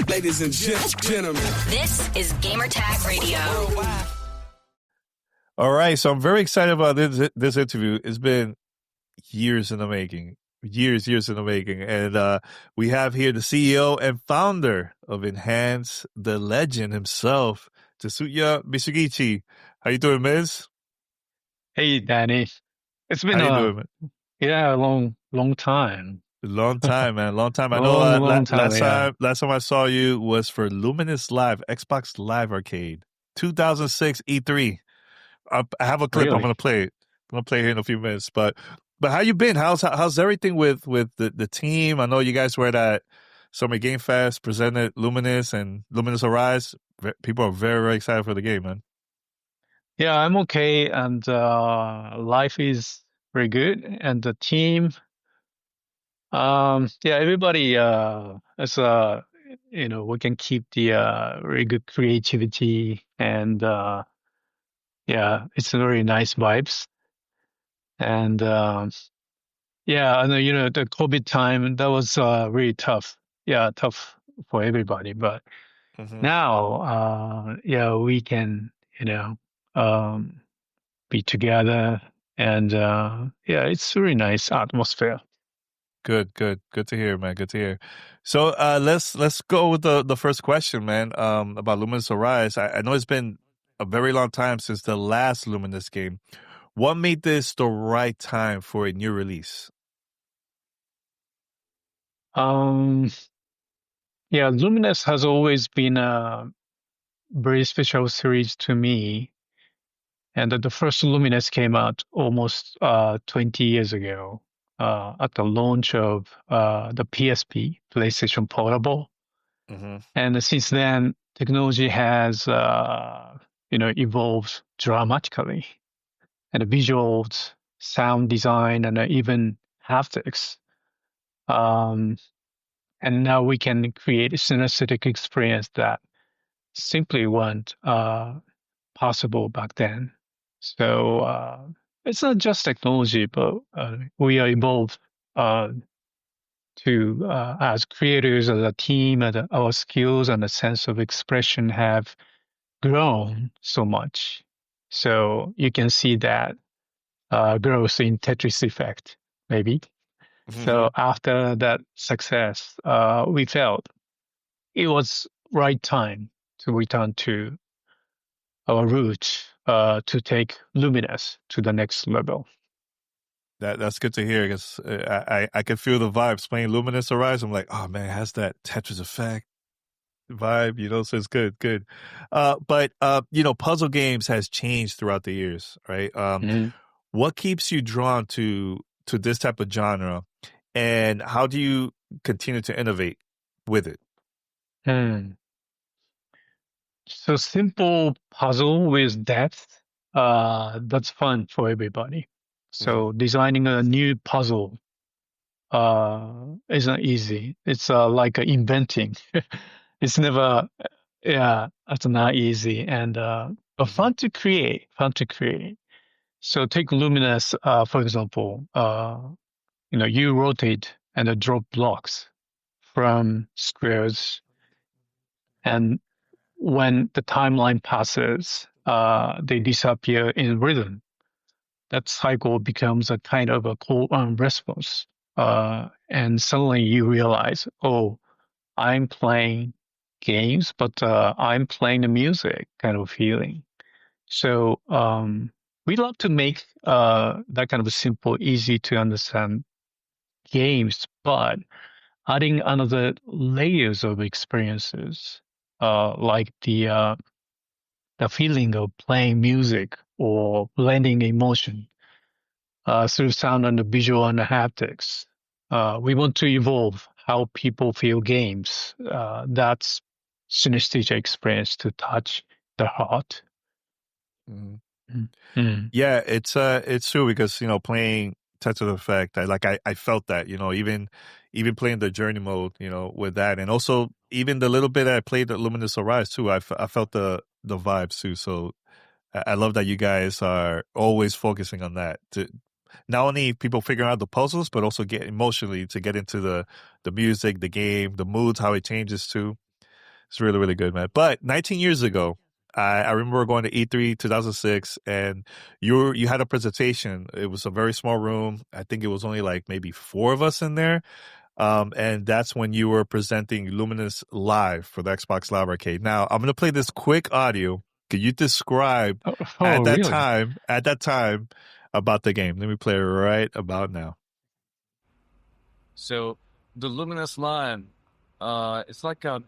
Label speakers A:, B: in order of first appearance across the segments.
A: Ladies and gentlemen,
B: This is Gamertag Radio.
C: All right, so I'm very excited about this interview. It's been years in the making, years in the making, and we have here the CEO and founder of Enhance, the legend himself, Tetsuya Mizuguchi. How you doing, Miz?
D: Hey, Danny. It's been
C: How you doing, man?
D: a long time.
C: Long time, man. Long time. I know.
D: Long time. Yeah.
C: Last time I saw you was for Lumines Live, Xbox Live Arcade, 2006 E3. I have a clip.
D: Really?
C: I'm gonna play it. I'm gonna play it here in a few minutes. But how you been? How's everything with the team? I know you guys were at Summer Game Fest, presented Lumines and Lumines Arise. People are very excited for the game, man.
D: Yeah, I'm okay, and life is very good, and the team. Yeah, everybody. Is we can keep the very good creativity, and yeah, it's very nice vibes, and yeah, and the COVID time that was really tough. Yeah, tough for everybody, but.
C: Mm-hmm.
D: Now, yeah, we can, um, be together, and yeah, it's really nice atmosphere.
C: Good to hear, man. Good to hear. So let's go with the first question, man. About Luminous Arise. I know it's been a very long time since the last Luminous game. What made this the right time for a new release?
D: Yeah, Luminous has always been a very special series to me, and the first Luminous came out almost 20 years ago at the launch of the PSP, PlayStation Portable.
C: Mm-hmm.
D: And since then, technology has, evolved dramatically. And the visuals, sound design, and even haptics. And now we can create a synesthetic experience that simply weren't possible back then. So it's not just technology, but we are evolved to as creators, as a team, and our skills and a sense of expression have grown so much. So you can see that growth in Tetris effect, maybe.
C: Mm-hmm.
D: So after that success, we felt it was right time to return to our roots, to take Luminous to the next level.
C: That's good to hear because I can feel the vibes playing Luminous Arise. I'm like, oh man, it has that Tetris effect vibe, so it's good. But puzzle games has changed throughout the years, right?
D: Mhm.
C: What keeps you drawn to this type of genre, and how do you continue to innovate with it?
D: So simple puzzle with depth, that's fun for everybody. So designing a new puzzle isn't easy. It's like inventing. It's never, yeah, it's not easy, and but fun to create. So take Luminous, for example. You rotate and drop blocks from squares, and when the timeline passes, they disappear in rhythm. That cycle becomes a kind of a call and response. And suddenly you realize, oh, I'm playing games, but I'm playing the music kind of feeling. So we love to make that kind of simple, easy to understand games, but adding another layers of experiences, like the feeling of playing music or blending emotion through sound and the visual and the haptics. We want to evolve how people feel games. That's synesthetic experience to touch the heart. Mm.
C: Yeah, it's true because playing Tetris Effect, I felt that even playing the journey mode, with that, and also even the little bit I played the Luminous Arise too, I felt the vibes too. So I love that you guys are always focusing on that. not only people figuring out the puzzles, but also get emotionally to get into the music, the game, the moods, how it changes too. It's really, really good, man. But 19 years ago, I remember going to E3 2006, and you had a presentation. It was a very small room. I think it was only like maybe four of us in there. And that's when you were presenting Lumines Live for the Xbox Live Arcade. Now, I'm going to play this quick audio. Could you describe
D: Oh, really?
C: at that time about the game? Let me play it right about now.
E: So the Luminous line, it's like a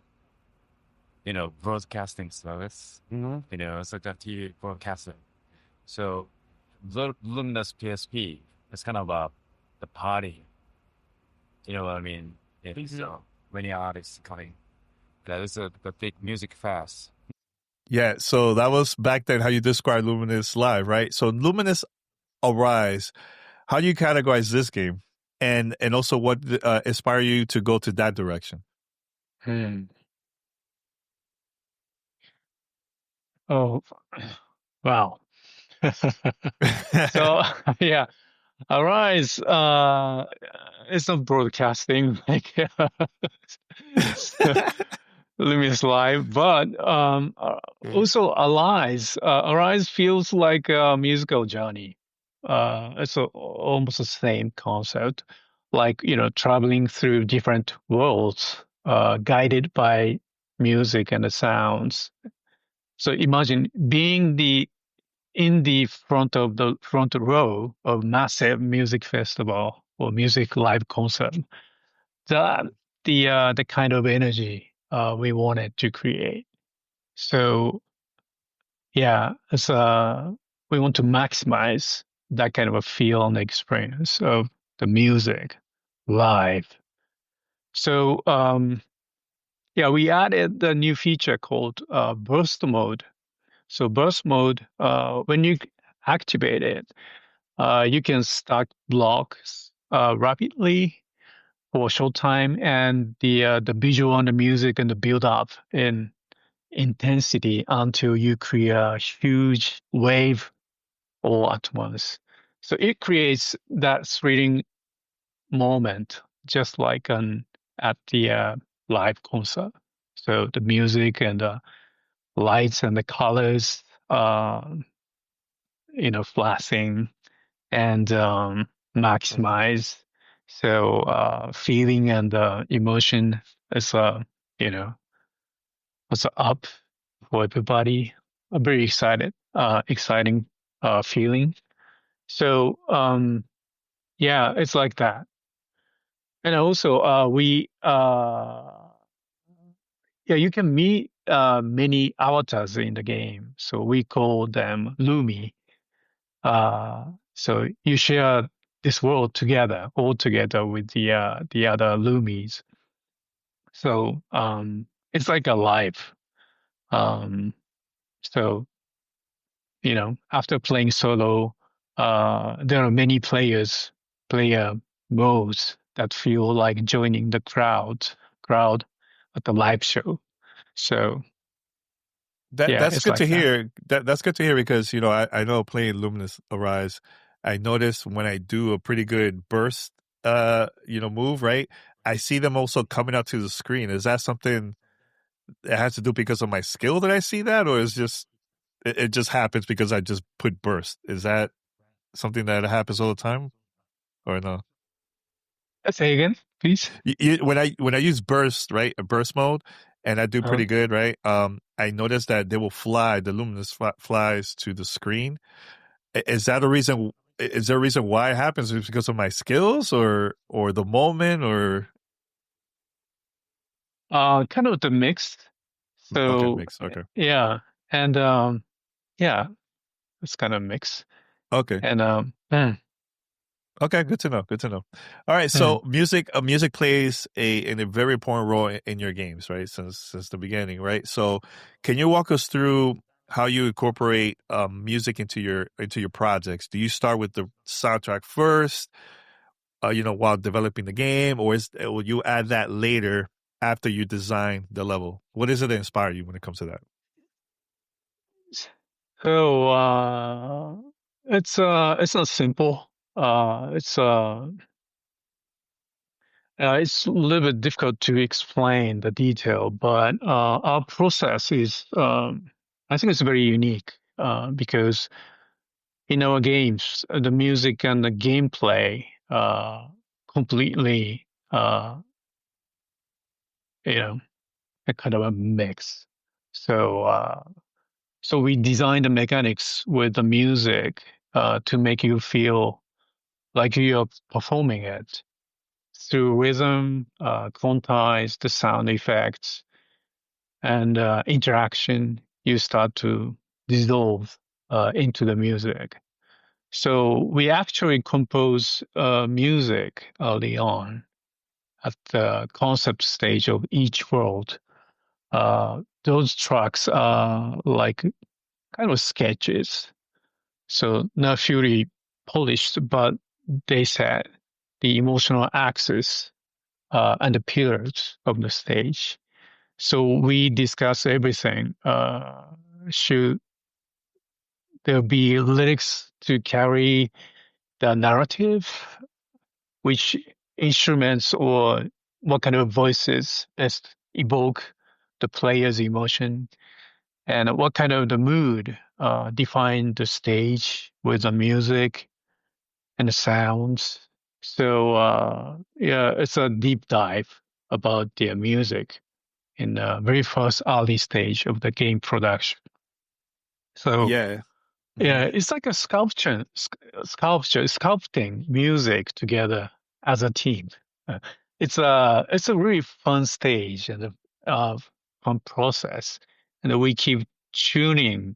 E: broadcasting service. It's like a TV broadcasting. So the Luminous PSP is kind of the party. You know what I mean? It's many artists coming. That is a big music fest.
C: Yeah, so that was back then how you described Luminous Live, right? So Luminous Arise, how do you categorize this game? And also what inspired you to go to that direction?
D: Oh, wow. So, yeah, Arise, it's not broadcasting like Luminous Live, but also Arise feels like a musical journey. It's almost the same concept, like traveling through different worlds, guided by music and the sounds. So imagine being in the front row of massive music festival or music live concert. That the kind of energy we wanted to create. So yeah, it's we want to maximize that kind of a feel and experience of the music live. So yeah, we added the new feature called burst mode. So burst mode, when you activate it, you can start blocks rapidly for a short time, and the visual and the music and the build up in intensity until you create a huge wave all at once. So it creates that thrilling moment, just like at the live concert. So the music and the lights and the colors, flashing and maximize. So feeling and emotion is you know was up for everybody. I'm very exciting feeling. So yeah, it's like that. And also we yeah, you can meet many avatars in the game. So we call them Lumi. So you share this world together, all together with the other Lumis. So it's like a life. Um, so after playing solo, there are many player modes that feel like joining the crowd at the live show. So yeah,
C: That's
D: it's
C: good to
D: like that.
C: hear. That's good to hear because I know playing Luminous Arise, I notice when I do a pretty good burst move, right? I see them also coming out to the screen. Is that something that has to do because of my skill that I see that, or is just it just happens because I just put burst? Is that something that happens all the time, or no?
D: Say again, please.
C: When I use burst, right, a burst mode, and I do
D: Uh,
C: pretty good, right? I notice that they will fly. The luminous flies to the screen. Is that a reason? Is there a reason why it happens? Is it because of my skills, or the moment, or
D: kind of the mix.
C: okay,
D: So
C: mix. Okay,
D: yeah, and yeah, it's kind of mix.
C: okay.
D: And
C: Okay, good to know. Good to know. All right,
D: mm.
C: so music plays a very important role in your games, right? Since the beginning, right? So, can you walk us through how you incorporate music into your projects? Do you start with the soundtrack first, while developing the game, or will you add that later after you design the level? What is it that inspire you when it comes to that?
D: So it's not simple. It's a little bit difficult to explain the detail, but our process is, I think it's very unique because in our games, the music and the gameplay completely, you know, a kind of a mix. So, so we design the mechanics with the music to make you feel like you're performing it through rhythm, quantize the sound effects, and interaction. You start to dissolve into the music. So we actually compose music early on at the concept stage of each world. Those tracks are like kind of sketches, so not fully polished, but they set the emotional axis and the pillars of the stage. So we discuss everything. Should there be lyrics to carry the narrative? Which instruments or what kind of voices best evoke the player's emotion? And what kind of the mood define the stage with the music and the sounds? So yeah, it's a deep dive about the music in the very first early stage of the game production. So
C: Yeah.
D: yeah, it's like a sculpting music together as a team. Uh, it's a really fun stage and a fun process, and we keep tuning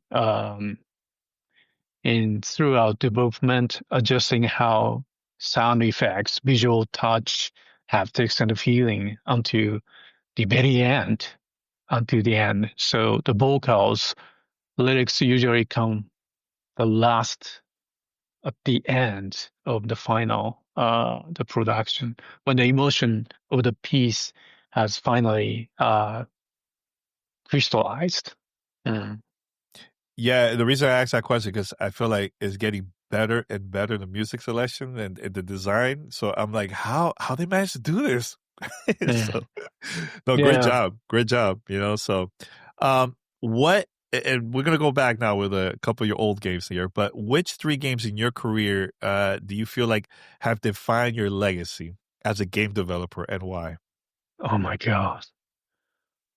D: in throughout development, adjusting how sound effects, visual touch, haptics, and feeling the very end, until the end. So the vocals, lyrics usually come the last at the end of the final the production when the emotion of the piece has finally crystallized. Mm.
C: Yeah, the reason I asked that question because I feel like it's getting better and better the music selection and the design. So I'm like, how they managed to do this?
D: Yeah.
C: So, no, great
D: Yeah.
C: job, great job. So, what? And we're gonna go back now with a couple of your old games here. But which three games in your career do you feel like have defined your legacy as a game developer, and why?
D: Oh my god,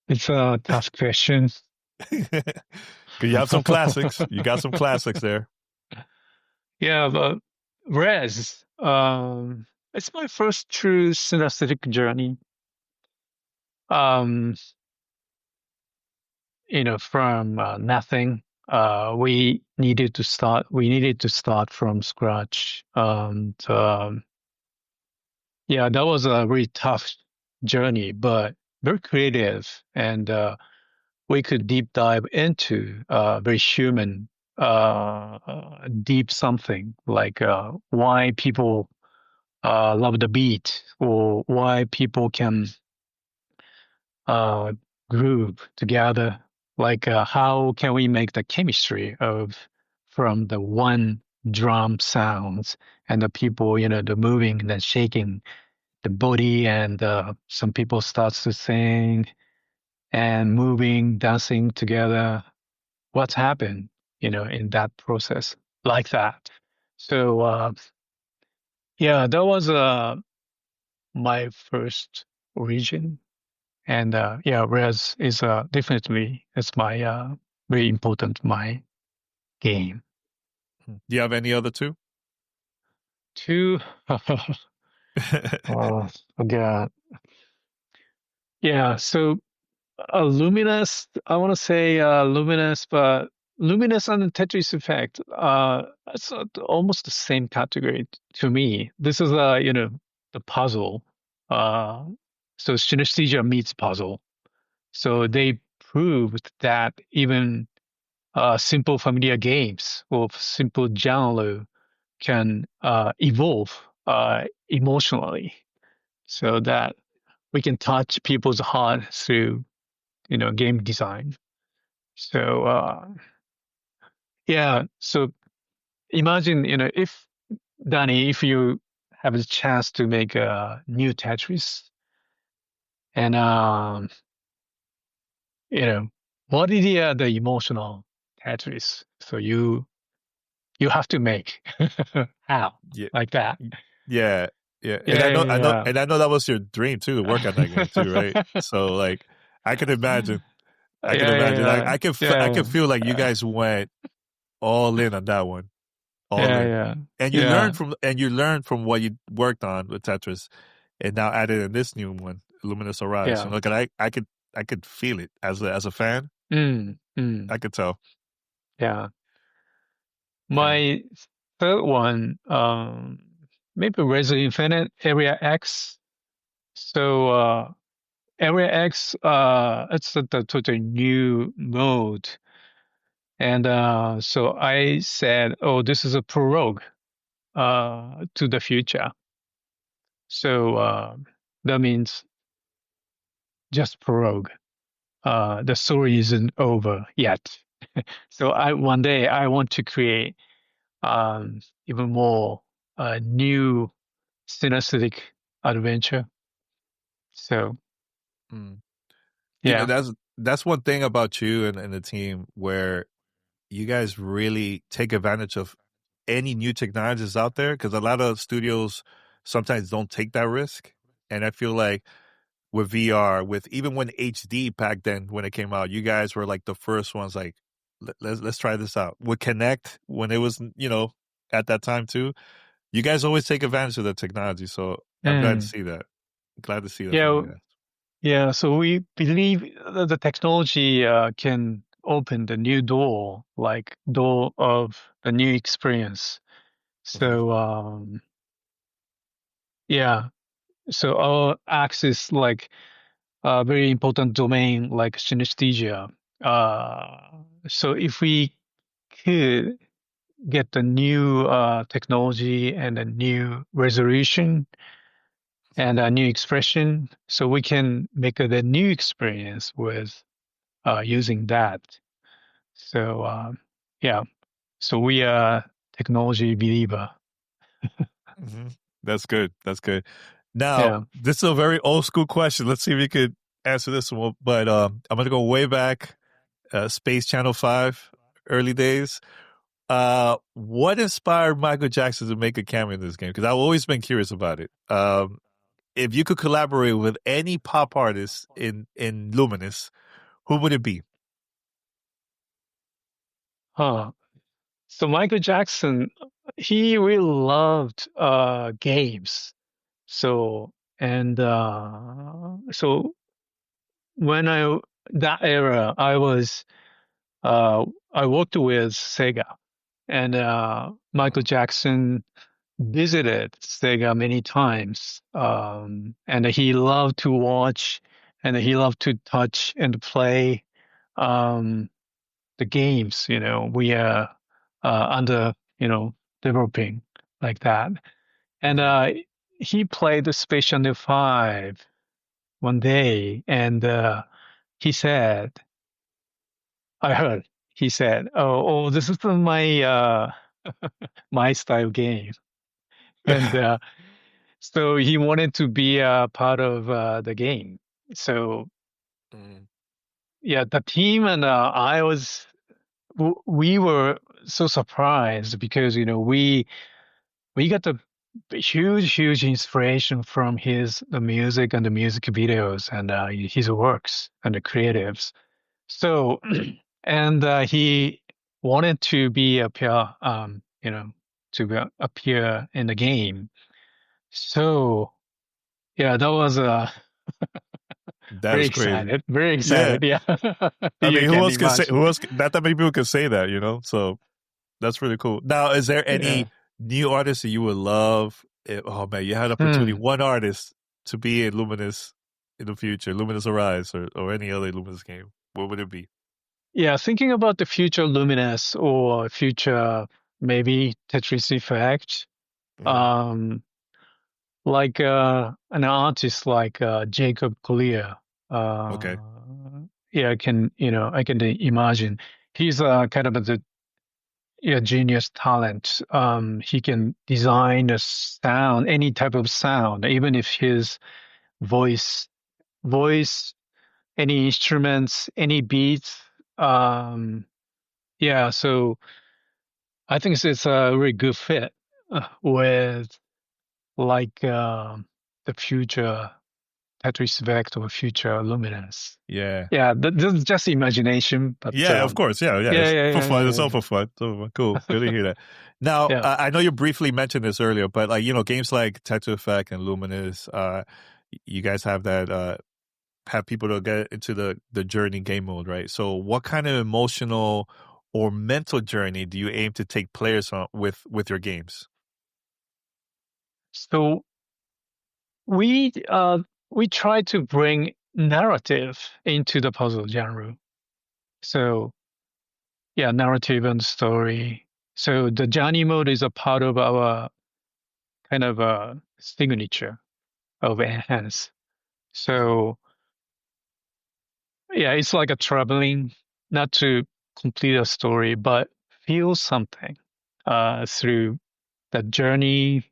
D: it's a tough question.
C: Because you have some classics. You got some classics there.
D: Yeah, but Res, it's my first true synesthetic journey. Um, from nothing. We needed to start from scratch. Yeah, that was a really tough journey, but very creative. And we could deep dive into very human, deep something like why people love the beat or why people can uh, group together. Like, how can we make the chemistry of from the one drum sounds and the people, the moving and then shaking the body, and some people starts to sing and moving, dancing together. What's happened, in that process like that? So, yeah, that was my first origin. And yeah, Res is definitely it's my very important my game.
C: Do you have any other two?
D: Two, oh, forgot. Yeah, so Luminous. I want to say Luminous, but Luminous and the Tetris Effect. It's almost the same category to me. This is the puzzle. Uh, so synesthesia meets puzzle. So they proved that even simple familiar games or simple genre can evolve emotionally, so that we can touch people's heart through game design. So yeah, so imagine if Danny, if you have a chance to make a new Tetris, and you know, what is the emotional Tetris? So you have to make how
C: Yeah,
D: like that.
C: yeah, yeah. And
D: Yeah, yeah,
C: and I know that was your dream too to work on that game too, right?
D: yeah.
C: So like, I can imagine. I can
D: Yeah,
C: imagine.
D: yeah,
C: I can
D: yeah,
C: feel like you
D: yeah,
C: guys went all in on that one, all
D: yeah,
C: in.
D: yeah,
C: And
D: yeah,
C: you learned from what you worked on with Tetris, and now added in this new one, Luminous Arise. You
D: yeah.
C: know, 'cause I could feel it as a fan. I could tell.
D: Yeah.
C: Yeah.
D: My third one, maybe Resident Infinite Area X. So, Area X, it's the totally new mode. And so I said, oh, this is a prologue to the future. So that means just prologue. The story isn't over yet. So I one day I want to create even more new synesthetic adventure. So
C: Mm. You know,
D: yeah,
C: that's one thing about you and the team where you guys really take advantage of any new technologies out there because a lot of studios sometimes don't take that risk. And I feel like with VR, with even when HD back then when it came out, you guys were like the first ones like let's try this out. With Connect when it was at that time too, you guys always take advantage of the technology. So I'm glad to
D: mm,
C: see that. Glad to see that from
D: yeah,
C: you guys.
D: yeah. So we believe that the technology can open the new door, like door of the new experience.
C: Hmm.
D: So yeah, so our axis like a very important domain like synesthesia. Uh, so if we could get the new technology and a new resolution and a new expression, so we can make the new experience with using that. So yeah, so we are technology believer.
C: Hmm. That's good. That's good. Now,
D: Yeah.
C: this is a very old school question. Let's see if you could answer this one. But I'm going to go way back, Space Channel 5, early days. What inspired Michael Jackson to make a cameo in this game? Because I've always been curious about it. If you could collaborate with any pop artist in Luminous, who would it be?
D: Huh. So Michael Jackson, he really loved games. So and so when I that era, uh I worked with Sega, and Michael Jackson visited Sega many times, and he loved to watch, and he loved to touch and play um, the games. We are under developing like that, and
C: Hmm.
D: he played the Space Channel 5 one day, and he said, I heard. He said, "Oh, this is my my style game," and so he wanted to be a part of the game. So
C: Mm.
D: yeah, the team and we were so surprised because we got the huge inspiration from his the music and the music videos and his works and the creatives. So and he wanted to be appear appear in the game. So yeah, that was
C: That is crazy.
D: very
C: Yeah.
D: excited. Yeah,
C: I mean,
D: you
C: who
D: can
C: else can say,
D: imagine.
C: not that many people can say that, So that's really cool. Now, is there any
D: Yeah.
C: new artist that you would love? Oh man, you had opportunity,
D: Hmm.
C: one artist to be in Luminous in the future, Luminous Arise or any other Luminous game. What would it be?
D: Yeah, thinking about the future Lumines or future maybe Tetris Effect,
C: Mm,
D: um, like an artist like Jacob Collier.
C: okay.
D: Yeah, I can imagine he's kind of the genius talent. He can design a sound, any type of sound, even if his voice, voice, any instruments, any beats. Um, yeah, so I think it's a really good fit with like the future Tetris Vect or future Luminous.
C: Yeah.
D: Yeah, this is just imagination, but
C: Yeah, of course. Yeah, yeah.
D: yeah,
C: It's
D: yeah,
C: for
D: yeah,
C: fun. It's
D: yeah,
C: all for fun. So cool. Good to hear that. Now,
D: yeah.
C: I know you briefly mentioned this earlier, but like games like Tetris Effect and Luminous, you guys have that have people to get into the journey game mode, right? So, what kind of emotional or mental journey do you aim to take players on with your games?
D: So we try to bring narrative into the puzzle genre. So yeah, narrative and story. So the journey mode is a part of our kind of a signature of Enhance. So yeah, it's like a traveling, not to complete a story, but feel something through that journey.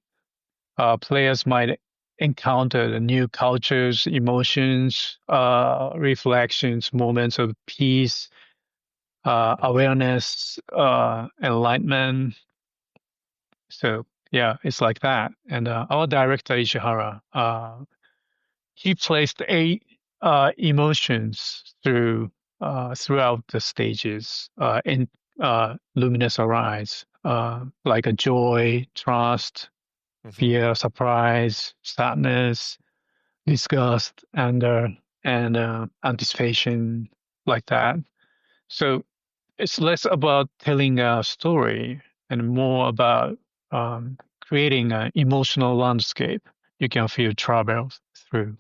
D: Players might encounter the new cultures, emotions, reflections, moments of peace, awareness, enlightenment. So yeah, it's like that. And our director Ishihara, he placed eight emotions throughout the stages in Luminous Arise, like a joy, trust,
C: Hmm.
D: fear, surprise, sadness, disgust, anger, and anticipation, like that. So it's less about telling a story and more about creating an emotional landscape you can feel travel through.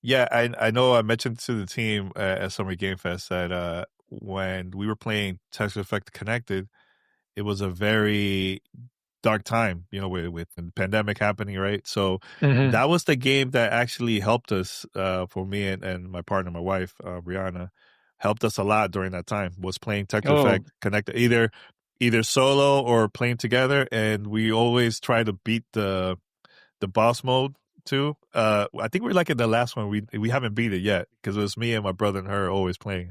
C: Yeah, I know I mentioned to the team at Summer Game Fest that when we were playing Tetris Effect Connected, it was a very dark time, with the pandemic happening, right? So
D: Hmm.
C: that was the game that actually helped us, for me and my partner, my wife, Brianna, helped us a lot during that time. Was playing Tetris
D: Oh,
C: Effect Connected, either solo or playing together, and we always try to beat the boss mode too. I think we're like in the last one. We haven't beat it yet because it was me and my brother and her always playing.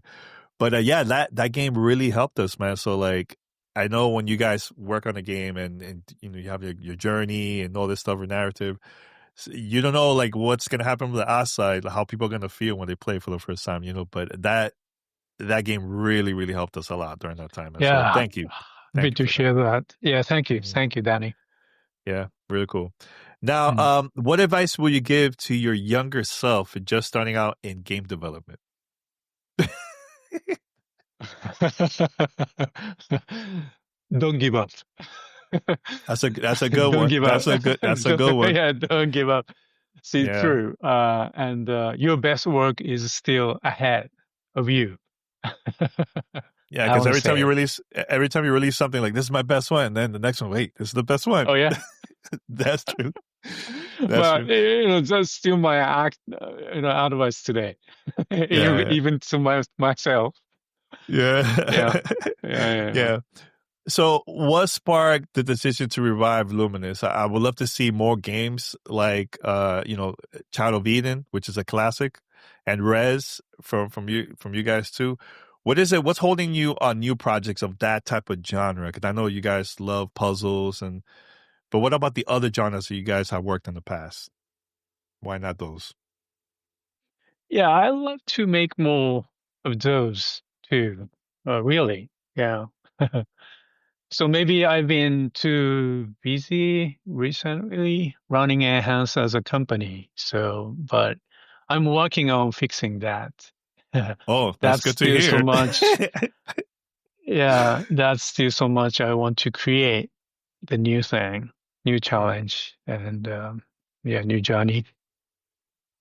C: But yeah, that game really helped us, man. So like, I know when you guys work on a game and you have your journey and all this stuff, your narrative, you don't know like what's gonna happen from the outside, like, how people are gonna feel when they play for the first time, But that game really really helped us a lot during that time, and so
D: yeah.
C: thank
D: Happy
C: you
D: to
C: for that.
D: share that. Yeah, thank you.
C: Mhm.
D: Thank you, Danny.
C: Yeah, really cool. Now,
D: Mm.
C: what advice will you give to your younger self just starting out in game development?
D: Don't give up.
C: That's a good
D: Don't
C: one.
D: give up.
C: That's a good one.
D: Yeah, don't give up. See
C: Yeah.
D: through. And your best work is still ahead of you.
C: Yeah,
D: I
C: because
D: want to say.
C: every time you release something like this is my best one, and then the next one, wait, this is the best one.
D: Oh yeah.
C: That's true. That's
D: But
C: true.
D: that's still my advice today.
C: Yeah,
D: Even to myself. Yeah.
C: yeah,
D: Yeah, yeah, yeah.
C: yeah. So, what sparked the decision to revive Luminous? I would love to see more games like, Child of Eden, which is a classic, and Res from you guys too. What is it? What's holding you on new projects of that type of genre? Because I know you guys love puzzles, but what about the other genres that you guys have worked in the past? Why not those?
D: Yeah, I love to make more of those too. Really. Yeah. So maybe I've been too busy recently running Enhance as a company. So, but I'm working on fixing that.
C: Oh, that's
D: That's
C: good to
D: still so
C: hear.
D: much. Yeah, that's still so much I want to create the new thing, new challenge, and yeah, new journey.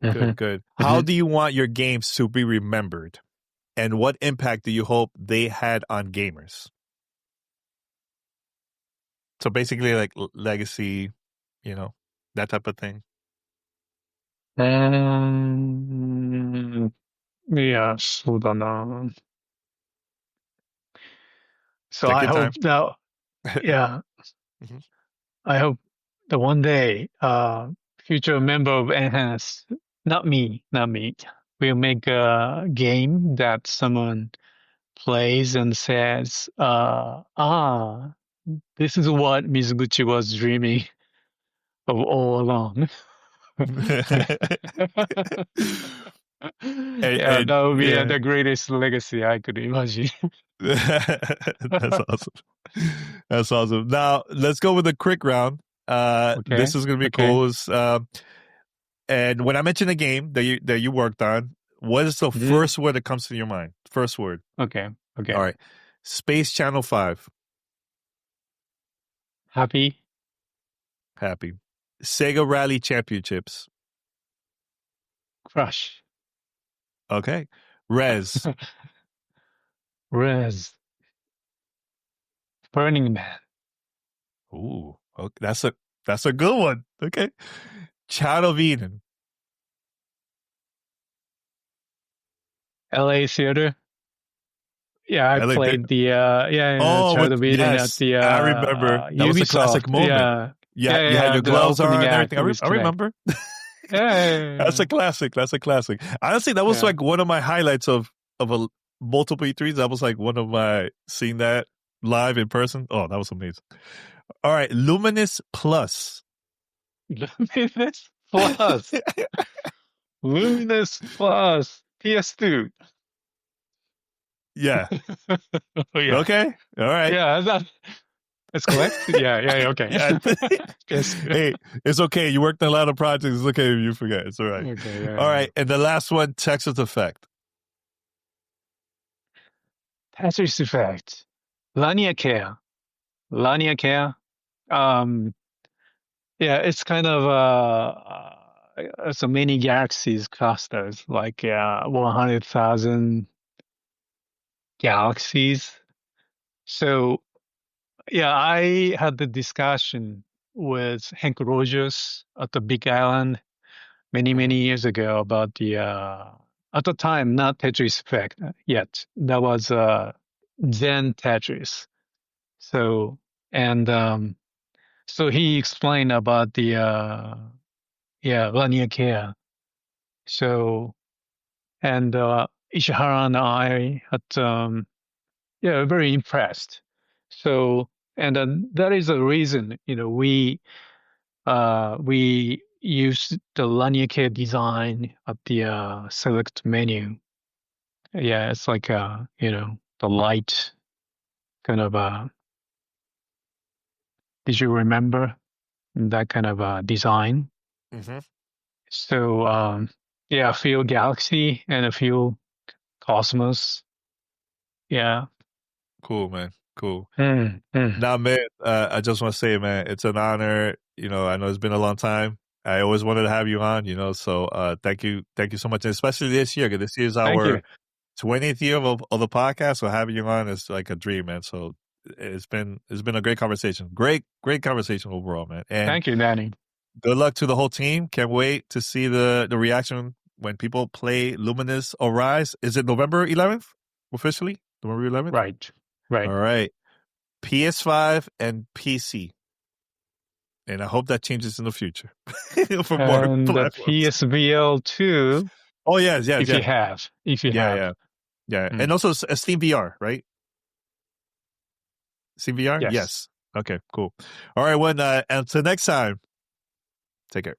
D: Hmm.
C: Good, good. How
D: Hmm.
C: do you want your games to be remembered? And what impact do you hope they had on gamers? So basically, like legacy, you know, that type of thing.
D: Yeah, そうだな。So
C: Take
D: I
C: your
D: hope
C: time.
D: that, yeah,
C: Mhm.
D: I hope that one day, future member of Enhance, not me, will make a game that someone plays and says, this is what Mizuguchi was dreaming of all along. Yeah,
C: And
D: that would be
C: yeah.
D: the greatest legacy I could imagine.
C: That's awesome. That's awesome. Now let's go with a quick round. This
D: Okay,
C: is gonna be
D: okay.
C: cool. And when I mention a game that you worked on, what is the
D: Mhm.
C: first word that comes to your mind? First word.
D: Okay,
C: All
D: okay.
C: right. Space Channel 5.
D: Happy,
C: Happy. Sega Rally Championships.
D: crush,
C: Okay. Res.
D: res, Burning Man,
C: Ooh. Okay. That's a good one. Okay. Child of Eden.
D: LA Theater. Yeah, I
C: LA.
D: played the
C: Oh,
D: Child
C: with
D: of Eden at
C: yes,
D: the
C: I remember. That was a classic
D: Ubisoft.
C: moment. You had your
D: The
C: gloves on
D: opening
C: and
D: act
C: everything.
D: with
C: I
D: Kinect.
C: remember. That's
D: Yeah,
C: a classic. That's a classic. Honestly, that was
D: yeah.
C: like one of my highlights of a multiple E3s. That was like one of my seeing that live in person. Oh, that was amazing. All right, Luminous Plus.
D: Luminous Plus, Luminous Plus, PS2.
C: Yeah.
D: Oh yeah,
C: Okay. All right.
D: yeah. That's correct. Yeah. Okay.
C: Yeah.
D: PS2.
C: Hey, it's okay. You worked on a lot of projects. It's okay if you forget. It's all right.
D: Okay.
C: All
D: Yeah.
C: right, and the last one, Texas Effect.
D: Tetris Effect, Lania Care, Lania Care. Um, yeah, it's kind of so many galaxies clusters, like 100,000 galaxies. So yeah, I had the discussion with Hank Rogers at the Big Island many
C: Mhm.
D: years ago about the at the time not Tetris Effect yet. That was Zen Tetris. So and so he explained about the Lanier Care. So and Ishihara and I had very impressed. So and that is a reason we use the Lanier Care design at the select menu. Yeah, it's like the light kind of did you remember that kind of design?
C: Mhm.
D: So yeah, a few galaxy and a few cosmos. Yeah.
C: Cool, man. Cool.
D: Mm.
C: Now, man, I just want to say, man, it's an honor. I know it's been a long time. I always wanted to have you on, so thank you so much, and especially this year, 'cause this year is
D: Thank
C: our
D: you.
C: 20th year of the podcast, so having you on is like a dream, man. So it's been a great conversation. Great conversation overall, man. And
D: Thank you, Danny.
C: good luck to the whole team. Can't wait to see the reaction when people play Luminous Arise. Is it November 11th officially? November 11th?
D: Right. Right.
C: All right. PS5 and PC. And I hope that changes in the future for more
D: And the
C: platforms.
D: PSVL 2,
C: Oh, yes, yes,
D: if you
C: yeah.
D: have. If you
C: Yeah,
D: have.
C: yeah, yeah. And
D: Mm.
C: also Steam VR, right? Steam VR?
D: Yes.
C: Yes. Okay, cool. All right, until next time, take care.